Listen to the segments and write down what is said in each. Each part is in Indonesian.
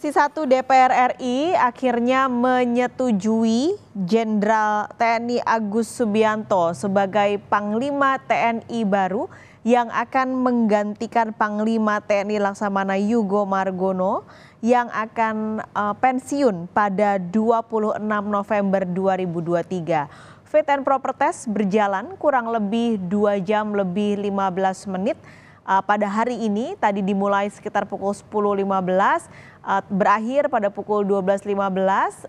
Komisi 1 DPR RI akhirnya menyetujui Jenderal TNI Agus Subianto sebagai Panglima TNI baru yang akan menggantikan Panglima TNI Laksamana Yugo Margono yang akan pensiun pada 26 November 2023. Fit and proper test berjalan kurang lebih 2 jam lebih 15 menit. Pada hari ini tadi dimulai sekitar pukul 10.15, berakhir pada pukul 12.15.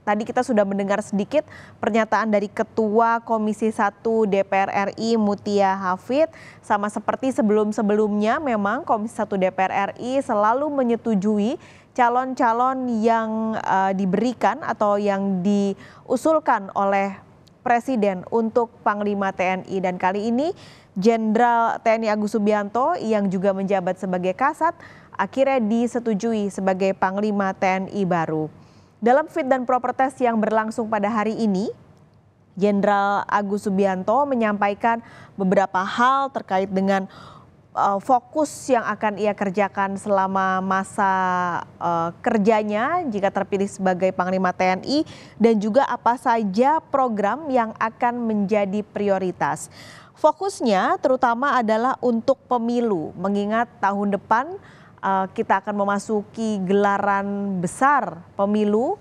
Tadi kita sudah mendengar sedikit pernyataan dari Ketua Komisi 1 DPR RI Mutia Hafid. Sama seperti sebelum-sebelumnya memang Komisi 1 DPR RI selalu menyetujui calon-calon yang diberikan atau yang diusulkan oleh Presiden untuk Panglima TNI, dan kali ini Jenderal TNI Agus Subianto yang juga menjabat sebagai Kasat akhirnya disetujui sebagai Panglima TNI baru. Dalam fit dan proper test yang berlangsung pada hari ini, Jenderal Agus Subianto menyampaikan beberapa hal terkait dengan fokus yang akan ia kerjakan selama masa kerjanya jika terpilih sebagai Panglima TNI, dan juga apa saja program yang akan menjadi prioritas. Fokusnya terutama adalah untuk pemilu, mengingat tahun depan kita akan memasuki gelaran besar pemilu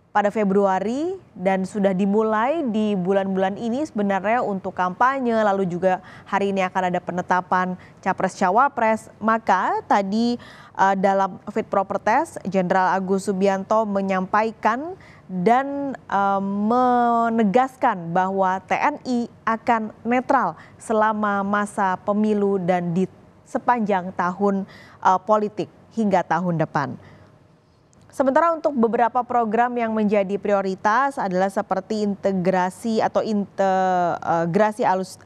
pada Februari, dan sudah dimulai di bulan-bulan ini sebenarnya untuk kampanye, lalu juga hari ini akan ada penetapan Capres-Cawapres. Maka tadi dalam fit proper test Jenderal Agus Subianto menyampaikan dan menegaskan bahwa TNI akan netral selama masa pemilu dan di sepanjang tahun politik hingga tahun depan. Sementara untuk beberapa program yang menjadi prioritas adalah seperti integrasi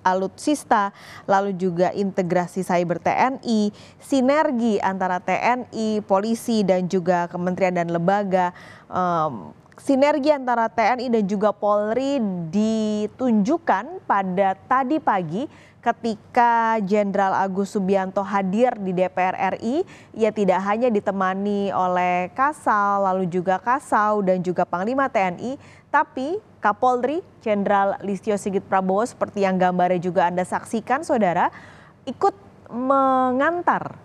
alutsista, lalu juga integrasi cyber TNI, sinergi antara TNI, polisi dan juga kementerian dan lembaga. Sinergi antara TNI dan juga Polri ditunjukkan pada tadi pagi ketika Jenderal Agus Subianto hadir di DPR RI. Ia tidak hanya ditemani oleh Kasal, lalu juga Kasau dan juga Panglima TNI, tapi Kapolri Jenderal Listio Sigit Prabowo seperti yang gambarnya juga Anda saksikan saudara, ikut mengantar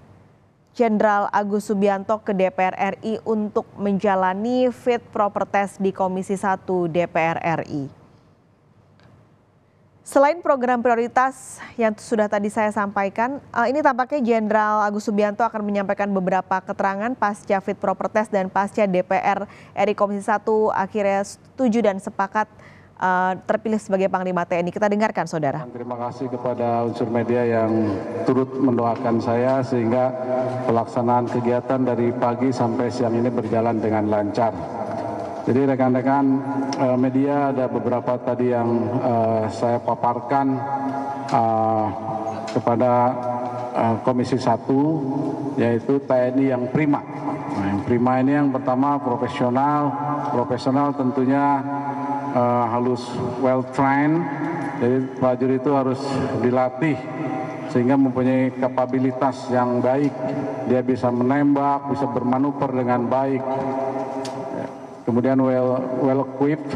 Jenderal Agus Subianto ke DPR RI untuk menjalani fit proper test di Komisi 1 DPR RI. Selain program prioritas yang sudah tadi saya sampaikan, ini tampaknya Jenderal Agus Subianto akan menyampaikan beberapa keterangan pasca fit proper test dan pasca DPR RI Komisi 1 akhirnya setuju dan sepakat terpilih sebagai Panglima TNI. Kita dengarkan saudara. Terima kasih kepada unsur media yang turut mendoakan saya sehingga pelaksanaan kegiatan dari pagi sampai siang ini berjalan dengan lancar. Jadi rekan-rekan media, ada beberapa tadi yang saya paparkan kepada Komisi 1, yaitu TNI yang prima. Nah, yang prima ini yang pertama profesional tentunya harus well trained, jadi prajurit itu harus dilatih sehingga mempunyai kapabilitas yang baik, dia bisa menembak, bisa bermanuver dengan baik. Kemudian well equipped,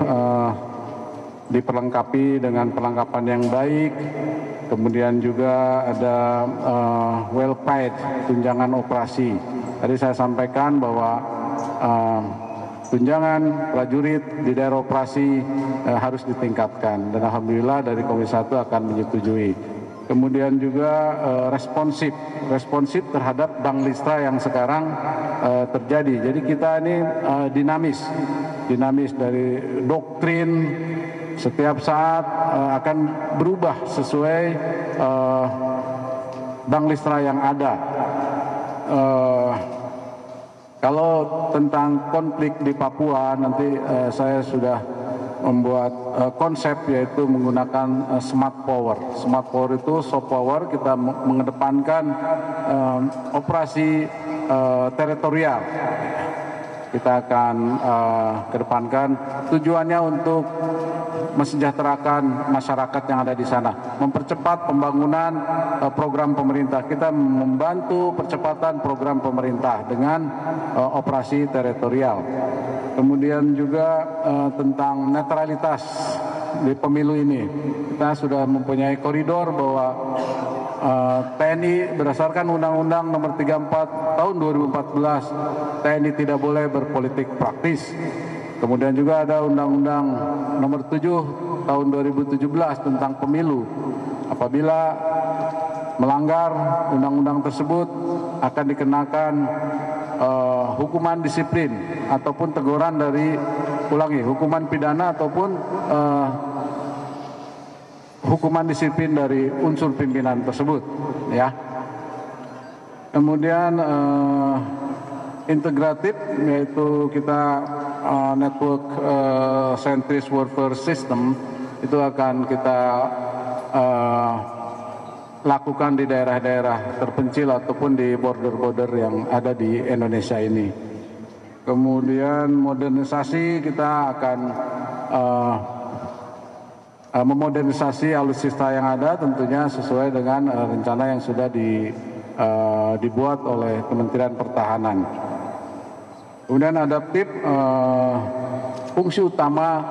diperlengkapi dengan perlengkapan yang baik. Kemudian juga ada well paid, tunjangan operasi. Tadi saya sampaikan bahwa tunjangan prajurit di daerah operasi harus ditingkatkan, dan alhamdulillah dari Komisi 1 akan menyetujui. Kemudian juga responsif terhadap Banglistra yang sekarang terjadi. Jadi kita ini dinamis dari doktrin setiap saat akan berubah sesuai Banglistra yang ada. Kalau tentang konflik di Papua, nanti saya sudah membuat konsep, yaitu menggunakan smart power. Smart power itu soft power, kita mengedepankan operasi teritorial. kita akan kedepankan. Tujuannya untuk mesejahterakan masyarakat yang ada di sana, mempercepat pembangunan program pemerintah. Kita membantu percepatan program pemerintah dengan operasi teritorial. Kemudian juga tentang netralitas di pemilu ini, kita sudah mempunyai koridor bahwa TNI berdasarkan Undang-Undang Nomor 34 Tahun 2014, TNI tidak boleh berpolitik praktis. Kemudian juga ada Undang-Undang Nomor 7 Tahun 2017 tentang pemilu. Apabila melanggar undang-undang tersebut akan dikenakan hukuman disiplin ataupun teguran dari hukuman pidana ataupun hukuman disiplin dari unsur pimpinan tersebut, ya. Kemudian integratif, yaitu kita network centris warfare system itu akan kita lakukan di daerah-daerah terpencil ataupun di border-border yang ada di Indonesia ini. Kemudian modernisasi, kita akan memodernisasi alutsista yang ada tentunya sesuai dengan rencana yang sudah dibuat oleh Kementerian Pertahanan. Kemudian adaptif, fungsi utama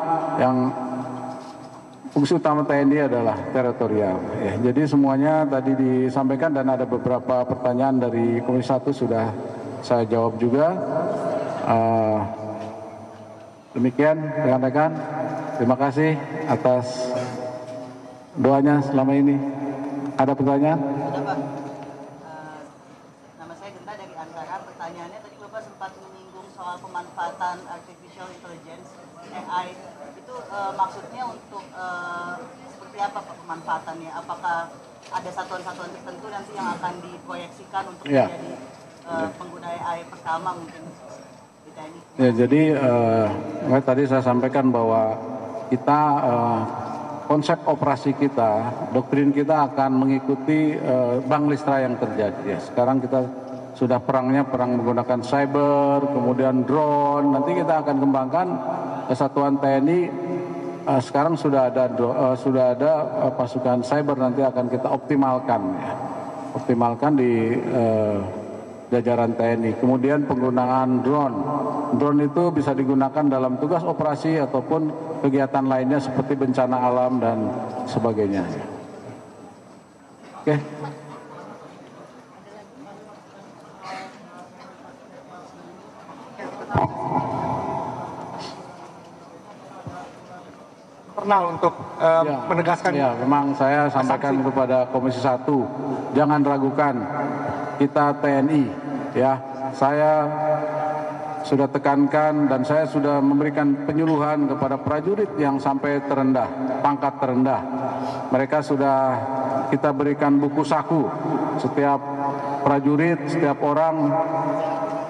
TNI adalah teritorial. Ya, jadi semuanya tadi disampaikan dan ada beberapa pertanyaan dari Komisi 1 sudah saya jawab juga. Demikian rekan-rekan. Terima kasih atas doanya selama ini. Ada pertanyaan? Ada Pak. Nama saya Genta dari Antara. Pertanyaannya tadi Bapak sempat menyinggung soal pemanfaatan artificial intelligence AI. Itu maksudnya untuk seperti apa Pak pemanfaatannya? Apakah ada satuan-satuan tertentu nanti yang akan diproyeksikan untuk menjadi pengguna AI pertama mungkin di TNI? Ya, jadi tadi saya sampaikan bahwa kita konsep operasi kita, doktrin kita akan mengikuti Bang Listra yang terjadi. Ya, sekarang kita sudah perang menggunakan cyber, kemudian drone. Nanti kita akan kembangkan kesatuan TNI. Sekarang sudah ada pasukan cyber, nanti akan kita optimalkan, ya. Optimalkan di jajaran TNI. Kemudian penggunaan drone. Drone itu bisa digunakan dalam tugas operasi ataupun kegiatan lainnya seperti bencana alam dan sebagainya. Oke. Internal untuk menegaskan. Ya, memang saya sampaikan kepada Komisi 1, jangan ragukan kita TNI, ya. Saya sudah tekankan dan saya sudah memberikan penyuluhan kepada prajurit yang sampai terendah, pangkat terendah. Mereka sudah kita berikan buku saku. Setiap prajurit, setiap orang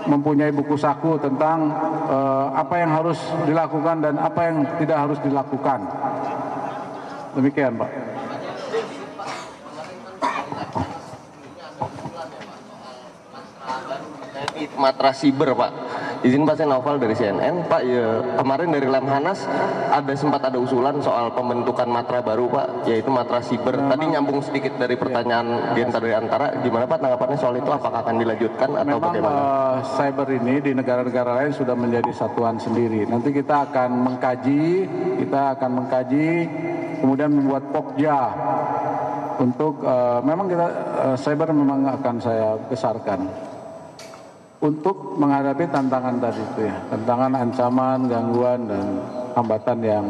mempunyai buku saku tentang apa yang harus dilakukan dan apa yang tidak harus dilakukan. Demikian, Pak. Matra siber, Pak. Izin Pak, saya Noval dari CNN. Pak, ya, kemarin dari Lemhanas sempat ada usulan soal pembentukan matra baru, Pak, yaitu matra siber. Tadi nyambung sedikit dari pertanyaan Genta dari Antara. Gimana Pak tanggapannya soal itu? Apakah akan dilanjutkan atau bagaimana? Cyber ini di negara-negara lain sudah menjadi satuan sendiri. Nanti kita akan mengkaji, kemudian membuat pokja untuk memang kita cyber memang akan saya besarkan untuk menghadapi tantangan tadi itu, ya, tantangan, ancaman, gangguan dan hambatan yang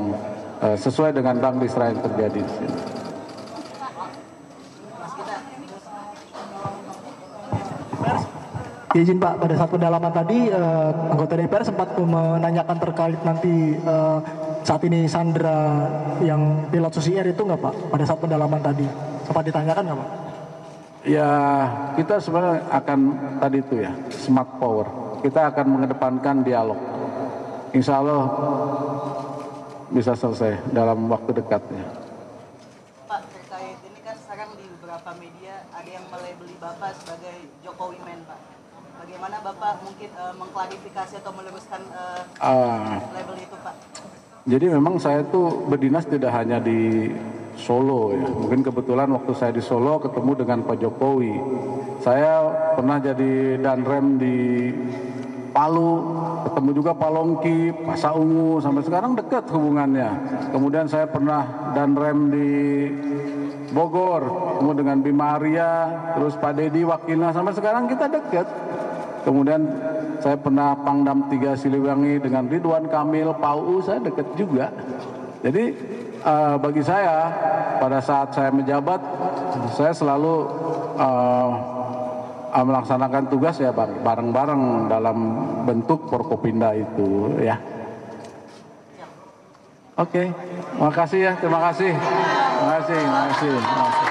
sesuai dengan Bang Listra yang terjadi di sini. Izin Pak, pada saat pendalaman tadi anggota DPR sempat menanyakan terkait nanti saat ini Sandra yang pilot Susi Air itu nggak Pak? Pada saat pendalaman tadi sempat ditanyakan nggak Pak? Ya, kita sebenarnya akan tadi itu, ya, smart power. Kita akan mengedepankan dialog. Insya Allah bisa selesai dalam waktu dekat, ya. Pak, terkait ini kan sekarang di beberapa media ada yang melabeli Bapak sebagai Jokowi Man, Pak. Bagaimana Bapak mungkin mengklarifikasi atau meluruskan label itu, Pak? Jadi memang saya tuh berdinas tidak hanya di Solo ya. Mungkin kebetulan waktu saya di Solo ketemu dengan Pak Jokowi. Saya pernah jadi danrem di Palu, ketemu juga Pak Longki, Pak Saungu, sampai sekarang dekat hubungannya. Kemudian saya pernah danrem di Bogor, ketemu dengan Bima Arya, terus Pak Dedi wakilnya, sampai sekarang kita dekat. Kemudian saya pernah Pangdam 3 Siliwangi dengan Ridwan Kamil, Pak UU, saya dekat juga. Jadi bagi saya pada saat saya menjabat, saya selalu melaksanakan tugas ya bareng-bareng dalam bentuk Forkopimda itu ya. Oke, makasih ya, terima kasih. Terima kasih.